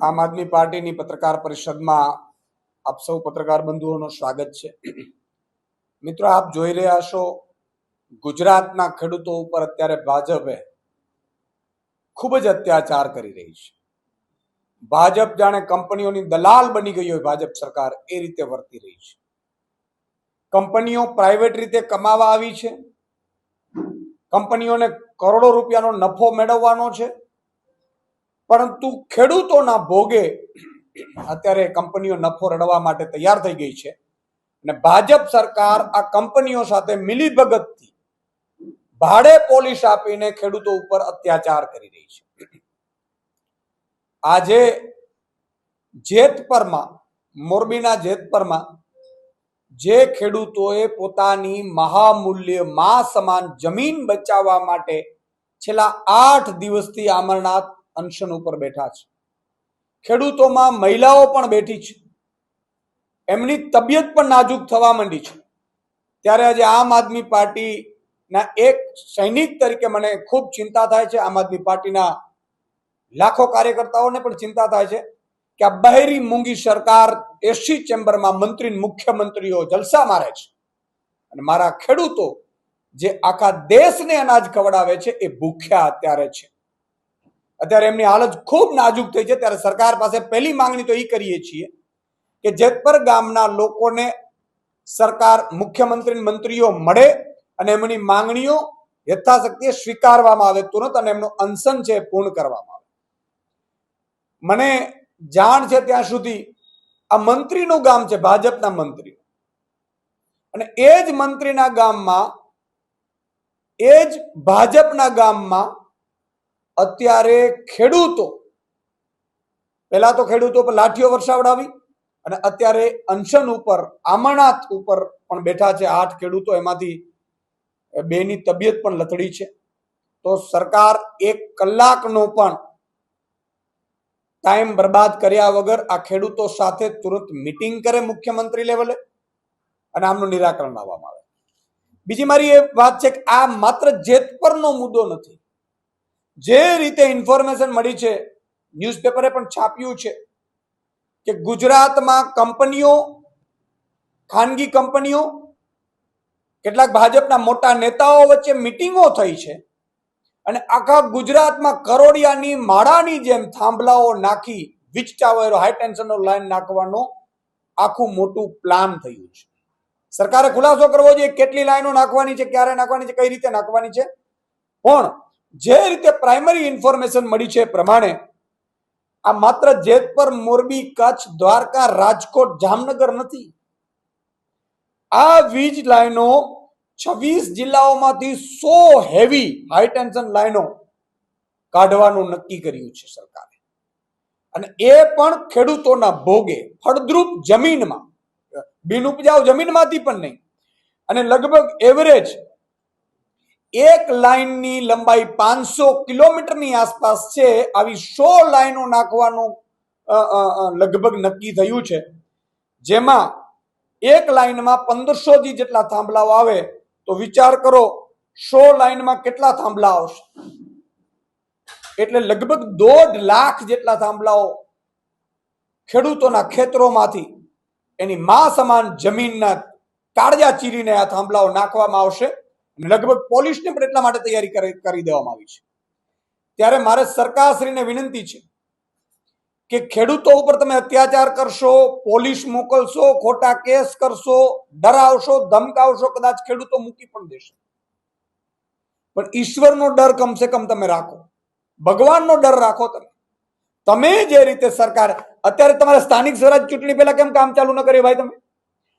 આમ આદમી પાર્ટીની પત્રકાર પરિષદમાં આપ સૌ પત્રકાર બંધુઓનું સ્વાગત છે। મિત્રો, આપ જોઈ રહ્યા છો ગુજરાતના ખેડૂતો ઉપર અત્યારે ભાજપે ખૂબ જ અત્યાચાર કરી રહી છે। ભાજપ જાણે કંપનીઓની દલાલ બની ગઈ હોય, ભાજપ સરકાર એ રીતે વર્તી રહી છે। કંપનીઓ પ્રાઇવેટ રીતે કમાવા આવી છે, કંપનીઓને કરોડો રૂપિયાનો નફો મેળવવાનો છે, પરંતુ ખેડૂતોના ભોગે અત્યારે કંપનીઓ નફો રડવા માટે તૈયાર થઈ ગઈ છે અને ભાજપ સરકાર આ કંપનીઓ સાથે મિલીભગતથી ભાડે પોલીસ આપીને ખેડૂતો ઉપર અત્યાચાર કરી રહી છે। આજે જેતપરમાં, મોરબીના જેતપરમાં જે ખેડૂતોએ પોતાની મહામૂલ્ય મા સમાન જમીન બચાવવા માટે છેલ્લા 8 દિવસથી અમરનાથ અનશન ઉપર બેઠા છે, ખેડૂતોમાં મહિલાઓ પણ બેઠી છે, એમની તબિયત પણ નાજુક થવા માંડી છે, ત્યારે આજે આમ આદમી પાર્ટીના એક સૈનિક તરીકે મને ખૂબ ચિંતા થાય છે। આમ આદમી પાર્ટીના લાખો કાર્યકર્તાઓને પણ ચિંતા થાય છે કે આ બહેરી મૂંગી સરકાર એસી ચેમ્બરમાં મંત્રી મુખ્યમંત્રીઓ જલસા મારે છે અને મારા ખેડૂતો જે આખા દેશને અનાજ ખવડાવે છે એ ભૂખ્યા અત્યારે છે। અત્યારે એમની હાલત ખૂબ નાજુક થઈ છે। ત્યારે સરકાર પાસે પહેલી માંગણી તો એ કરીએ છીએ કે જેતપર ગામના લોકોને સરકાર, મુખ્યમંત્રી, મંત્રીઓ મળે અને એમની માંગણીઓ યથાશક્તિ સ્વીકારવામાં આવે તુરંત અને એમનું અનશન છે પૂર્ણ કરવામાં આવે। મને જાણ છે ત્યાં સુધી આ મંત્રીનું ગામ છે, ભાજપના મંત્રી, અને એ જ મંત્રીના ગામમાં, એ જ ભાજપના ગામમાં અત્યારે ખેડૂતો, પહેલા તો ખેડૂતો પર લાઠીઓ વરસાવડાવી અને અત્યારે અનશન ઉપર, અમરનાથ ઉપર પણ બેઠા છે 8 ખેડૂતો, એમાંથી 2ની તબિયત પણ લથડી છે। તો સરકાર 1 કલાકનો પણ ટાઈમ બરબાદ કર્યા વગર આ ખેડૂતો સાથે તુરંત મીટિંગ કરે મુખ્યમંત્રી લેવલે અને આમનું નિરાકરણ લાવવામાં આવે। બીજી મારી એ વાત છે કે આ માત્ર જેતપરનો મુદ્દો નથી। જે રીતે ઇન્ફોર્મેશન મળી છે, ન્યૂઝપેપરે પણ છાપ્યું છે કે ગુજરાતમાં કંપનીઓ, ખાનગી કંપનીઓ, કેટલાક ભાજપના મોટા નેતાઓ વચ્ચે મીટિંગો થઈ છે અને આખા ગુજરાતમાં કરોડિયાની માળાની જેમ થાંભલાઓ નાખી વીજ ટાવરો, હાઈ ટેન્શનનો લાઈન નાખવાનો આખું મોટું પ્લાન થયું છે। સરકારે ખુલાસો કરવો જોઈએ કેટલી લાઈનો નાખવાની છે, ક્યારે નાખવાની છે, કઈ રીતે નાખવાની છે, પણ જે રીતે પ્રાઇમરી ઇન્ફોર્મેશન મળી છે પ્રમાણે આ માત્ર જેતપર, મોરબી, કચ્છ, દ્વારકા, રાજકોટ, જામનગર નથી। આ વીજ લાઈનો 26 જિલ્લાઓમાંથી 100 હેવી હાઈ ટેન્શન લાઈનો કાઢવાનું નક્કી કર્યું છે સરકારે, અને એ પણ ખેડૂતોના ભોગે, ફળદ્રુપ જમીનમાં, બિનઉપજાઉ જમીનમાંથી પણ નહીં। અને લગભગ એવરેજ એક લાઈનની લંબાઈ 500 કિલોમીટરની આસપાસ છે, આવી 100 લાઈનો નાખવાનું લગભગ નક્કી થયું છે, જેમાં એક લાઈનમાં 1500 જેટલા થાંભલાઓ આવે તો વિચાર કરો 100 લાઈનમાં કેટલા થાંભલા આવશે, એટલે લગભગ 1.5 લાખ જેટલા થાંભલાઓ ખેડૂતોના ખેતરોમાંથી એની મા સમાન જમીનના કાળજા ચીરીને આ થાંભલાઓ નાખવામાં આવશે અને લગભગ પોલીસને પણ એટલા માટે તૈયારી કરી દેવામાં આવી છે। ત્યારે મારે સરકારશ્રીને વિનંતી છે કે ખેડૂતો ઉપર તમે અત્યાચાર કરશો, પોલીસ મોકલશો, ખોટા કેસ કરશો, ડરાવશો, ધમકાવશો, કદાચ ખેડૂતો મૂકી પણ દેશે, પણ ઈશ્વરનો ડર કમસે કમ તમે રાખો, ભગવાનનો ડર રાખો। તમે જે રીતે સરકાર, અત્યારે તમારે સ્થાનિક સ્વરાજ ચૂંટણી પહેલા કેમ કામ ચાલુ ન કર્યું ભાઈ તમે?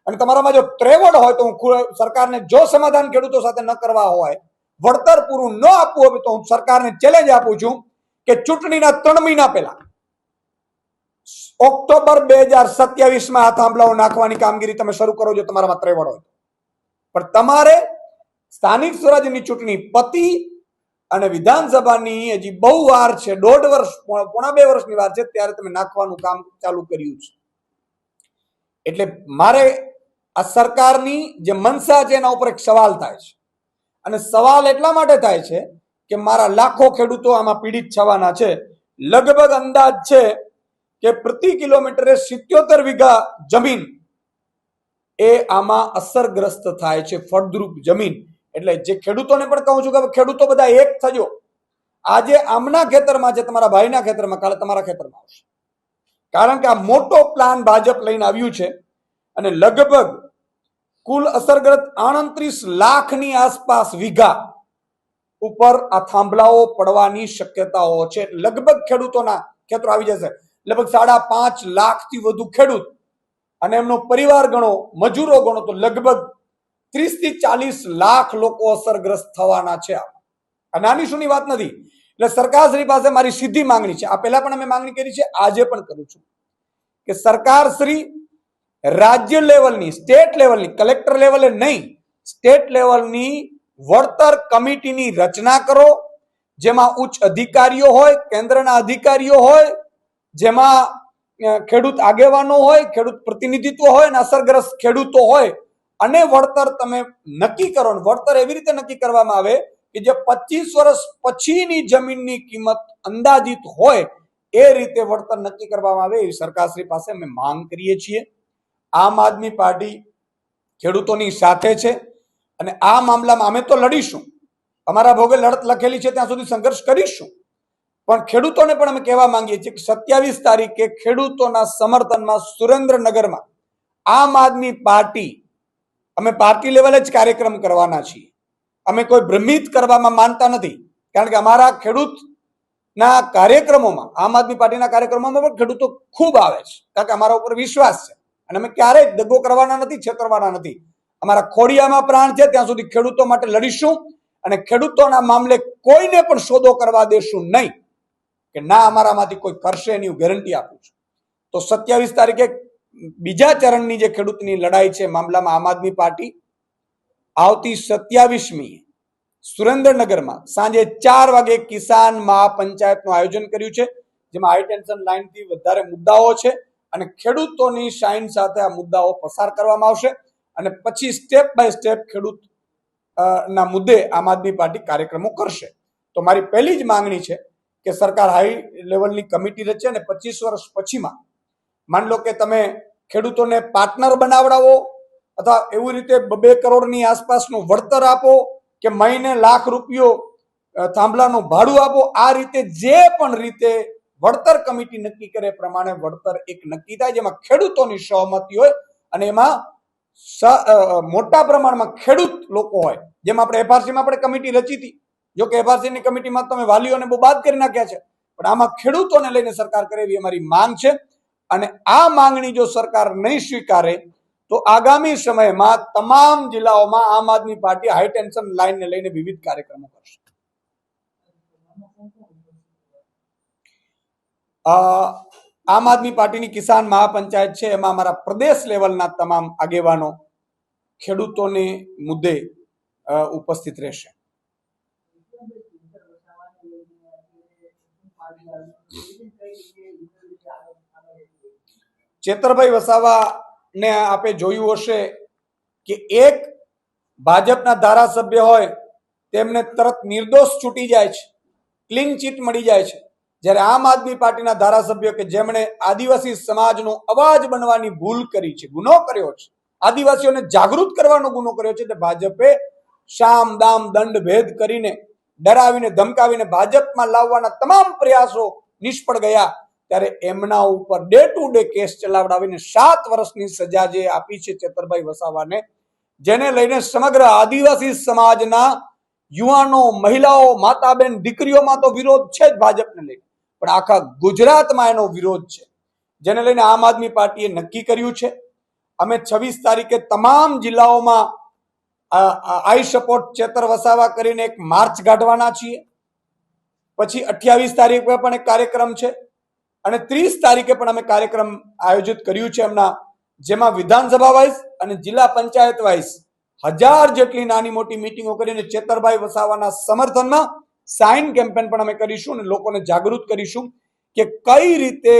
અને તમારામાં જો ત્રેવડ હોય તો હું સરકારને, જો સમાધાન ખેડૂતો સાથે ન કરવા હોય, વળતર પૂરું ન આપવું હોય, તો હું સરકારને ચેલેન્જ આપું છું કે ચૂંટણીના 3 મહિના પહેલા ઓક્ટોબર 2027માં આ થાંભલાઓ નાખવાની કામગીરી તમે શરૂ કરો, જો તમારામાં ત્રેવડ હોય, પણ તમારે સ્થાનિક સ્વરાજની ચૂંટણી પતી અને વિધાનસભાની હજી બહુ વાર છે, 1.5 વર્ષ, પોણા 2 વર્ષની વાર છે, ત્યારે તમે નાખવાનું કામ ચાલુ કર્યું છે। એટલે મારે આ સરકારની જે મનસા છે એના ઉપર એક સવાલ થાય છે, અને સવાલ એટલા માટે થાય છે કે મારા લાખો ખેડૂતો આમાં પીડિત થવાના છે। લગભગ અંદાજ છે કે પ્રતિ કિલોમીટરે 77 વીઘા જમીન એ આમાં અસરગ્રસ્ત થાય છે, ફળદ્રુપ જમીન. એટલે જે ખેડૂતોને પણ કહું છું કે ખેડૂતો બધા એક થજો. આજે આમના ખેતરમાં છે, તમારા ભાઈના ખેતરમાં, કાલે તમારા ખેતરમાં આવશે. કારણ કે આ મોટો પ્લાન ભાજપ લઈને આવ્યું છે અને લગભગ કુલ અસરગ્રસ્ત 38 લાખની આસપાસ વીઘા ઉપર આ થાંભલાઓ પડવાની શક્યતાઓ છે. લગભગ ખેડૂતોના ખેતરો આવી જશે. લગભગ 5.5 લાખથી વધુ ખેડૂત અને એમનો પરિવાર ગણો, મજૂરો ગણો તો લગભગ 30 થી 40 લાખ લોકો અસરગ્રસ્ત થવાના છે. આ નાની સુની વાત નથી. એટલે સરકારશ્રી પાસે મારી સીધી માંગણી છે, આ પહેલા પણ અમે માંગણી કરી છે, આજે પણ કરું છું કે સરકારશ્રી રાજ્ય લેવલની, સ્ટેટ લેવલની, કલેક્ટર લેવલે નહીં, સ્ટેટ લેવલની વળતર કમિટીની રચના કરો, જેમાં ઉચ્ચ અધિકારીઓ હોય, કેન્દ્રના અધિકારીઓ હોય, જેમાં ખેડૂત આગેવાનો હોય, ખેડૂત પ્રતિનિધિત્વ હોય અને અસરગ્રસ્ત ખેડૂતો હોય, અને વળતર તમે નક્કી કરો. વળતર એવી રીતે નક્કી કરવામાં આવે કે જે 25 વર્ષ પછીની જમીનની કિંમત અંદાજિત હોય એ રીતે વળતર નક્કી કરવામાં આવે. એવી સરકારશ્રી પાસે અમે માંગ કરીએ છીએ. આમ આદમી પાર્ટી ખેડૂતોની સાથે છે અને આ મામલામાં અમે તો લડીશું, અમારા ભોગે લડત લખેલી છે ત્યાં સુધી સંઘર્ષ કરીશું. પણ ખેડૂતોને પણ અમે કહેવા માંગીએ છીએ કે 27 તારીખે ખેડૂતોના સમર્થનમાં સુરેન્દ્રનગરમાં આમ આદમી પાર્ટી, અમે પાર્ટી લેવલે જ કાર્યક્રમ કરવાના છીએ. અમે કોઈ ભ્રમિત કરવામાં માનતા નથી, કારણ કે અમારા ખેડૂતના કાર્યક્રમોમાં, આમ આદમી પાર્ટીના કાર્યક્રમોમાં પણ ખેડૂતો ખૂબ આવે છે, કારણ કે અમારા ઉપર વિશ્વાસ છે અને અમે ક્યારેય દગો કરવાના નથી, છેતરવાના નથી. અમારા ખોડિયામાં પ્રાણ છે ત્યાં સુધી ખેડૂતો માટે લડીશું અને ખેડૂતોના મામલે કોઈને પણ સોદો કરવા દેશું નહીં, કે ના અમારામાંથી કોઈ કરશે એની હું ગેરંટી આપું છું. તો 27 તારીખે બીજા ચરણની જે ખેડૂતની લડાઈ છે મામલામાં આમ આદમી પાર્ટી આવતી 27મી સુરેન્દ્રનગરમાં સાંજે 4 વાગે કિસાન મહાપંચાયતનું આયોજન કર્યું છે, જેમાં હાઈ ટેન્શન લાઇનથી વધારે મુદ્દાઓ છે અને ખેડૂતોની શાઇન સાથે આ મુદ્દાઓ પસાર કરવામાં આવશે અને પછી સ્ટેપ બાય સ્ટેપ ખેડૂત ના મુદ્દે આમ આદમી પાર્ટી કાર્યક્રમો કરશે. તો મારી પહેલી જ માંગણી છે કે સરકાર હાઈ લેવલની કમિટી રચે અને 25 વર્ષ પછીમાં માન લો કે તમે ખેડૂતોને પાર્ટનર બનાવડાવો અથવા એવી રીતે 2 કરોડની આસપાસનું વળતર આપો કે મહિને ₹1,00,000 થાંભલાનું ભાડું આપો. આ રીતે જે પણ રીતે વળતર કમિટી નક્કી કરે પ્રમાણે વળતર એક નક્કી થાય, જેમાં ખેડૂતોની સહમતિ હોય અને એમાં મોટા પ્રમાણમાં ખેડૂત લોકો હોય. જેમ આપણે એફઆરસીમાં આપણે કમિટી રચી હતી, જો કે એફઆરસીની કમિટીમાં તમે વાલીઓને બહુ બાદ કરી નાખ્યા છે, પણ આમાં ખેડૂતોને લઈને સરકાર કરે એવી અમારી માંગ છે. અને આ માંગણી જો સરકાર નહીં સ્વીકારે તો આગામી સમયમાં તમામ જિલ્લાઓમાં આમ આદમી પાર્ટી હાઈ ટેન્શન લાઇનને લઈને વિવિધ કાર્યક્રમો કરશે. આમ આદમી પાર્ટીની કિસાન મહાપંચાયત છે, એમાં અમારા પ્રદેશ લેવલના તમામ આગેવાનો ખેડૂતોને મુદ્દે ઉપસ્થિત રહેશે. ચેતરભાઈ વસાવાને આપે જોયું હશે કે એક ભાજપના ધારાસભ્ય હોય તેમને તરત નિર્દોષ છૂટી જાય છે, ક્લીન ચીટ મળી જાય છે, જ્યારે આમ આદમી પાર્ટીના ધારાસભ્યો કે જેમણે આદિવાસી સમાજનો અવાજ બનવાની ભૂલ કરી છે, ગુનો કર્યો છે, આદિવાસીઓને જાગૃત કરવાનો ગુનો કર્યો છે, એટલે ભાજપે શામ દામ દંડ ભેદ કરીને ડરાવીને ધમકાવીને ભાજપમાં લાવવાના તમામ પ્રયાસો નિષ્ફળ ગયા. ત્યારે એમના ઉપર ડે ટુ ડે કેસ ચલાવડાવીને 7 વર્ષની સજા જે આપી છે ચેતરભાઈ વસાવાને, જેને લઈને સમગ્ર આદિવાસી સમાજના યુવાનો, મહિલાઓ, માતા બેન, દીકરીઓમાં તો વિરોધ છે જ ભાજપને લઈને, પણ આખા ગુજરાતમાં એનો વિરોધ છે, જેને લઈને આમ આદમી પાર્ટીએ નક્કી કર્યું છે અમે 26 તારીખે તમામ જિલ્લાઓમાં આઈ સપોર્ટ ચેતર વસાવા કરીને એક માર્ચ કાઢવાના છીએ. પછી 28 તારીખે પણ એક કાર્યક્રમ છે અને 30 તારીખે પણ અમે કાર્યક્રમ આયોજિત કર્યું છે એમના, જેમાં વિધાનસભા વાઇઝ અને જિલ્લા પંચાયત વાઇઝ 1000 જેટલી નાની મોટી મિટિંગો કરીને ચેતરભાઈ વસાવાના સમર્થનમાં સાઇન કેમ્પેન પણ અમે કરીશું અને લોકોને જાગૃત કરીશું કે કઈ રીતે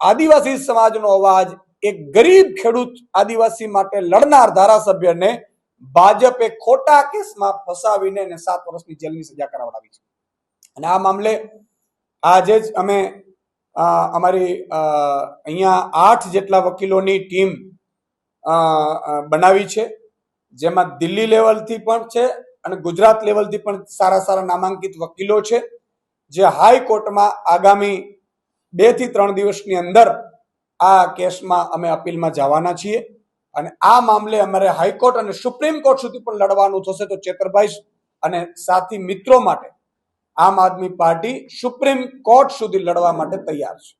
આદિવાસી સમાજનો અવાજ, એક ગરીબ ખેડૂત આદિવાસી માટે લડનાર ધારાસભ્યને ભાજપે ખોટા કેસમાં ફસાવીને એને 7 વર્ષની જેલની સજા કરાવડાવી છે. અને આ મામલે આજે જ અમે અમારી અહીંયા 8 જેટલા વકીલોની ટીમ બનાવી છે, જેમાં દિલ્હી લેવલથી પણ છે અને ગુજરાત લેવલથી પણ સારા સારા નામાંકિત વકીલો છે, જે હાઈકોર્ટમાં આગામી 2 થી 3 દિવસની અંદર આ કેસમાં અમે અપીલમાં જવાના છીએ. અને આ મામલે અમારે હાઈકોર્ટ અને સુપ્રીમ કોર્ટ સુધી પણ લડવાનું થશે. તો ચેતરભાઈ અને સાથી મિત્રો માટે આમ આદમી પાર્ટી સુપ્રીમ કોર્ટ સુધી લડવા માટે તૈયાર છે.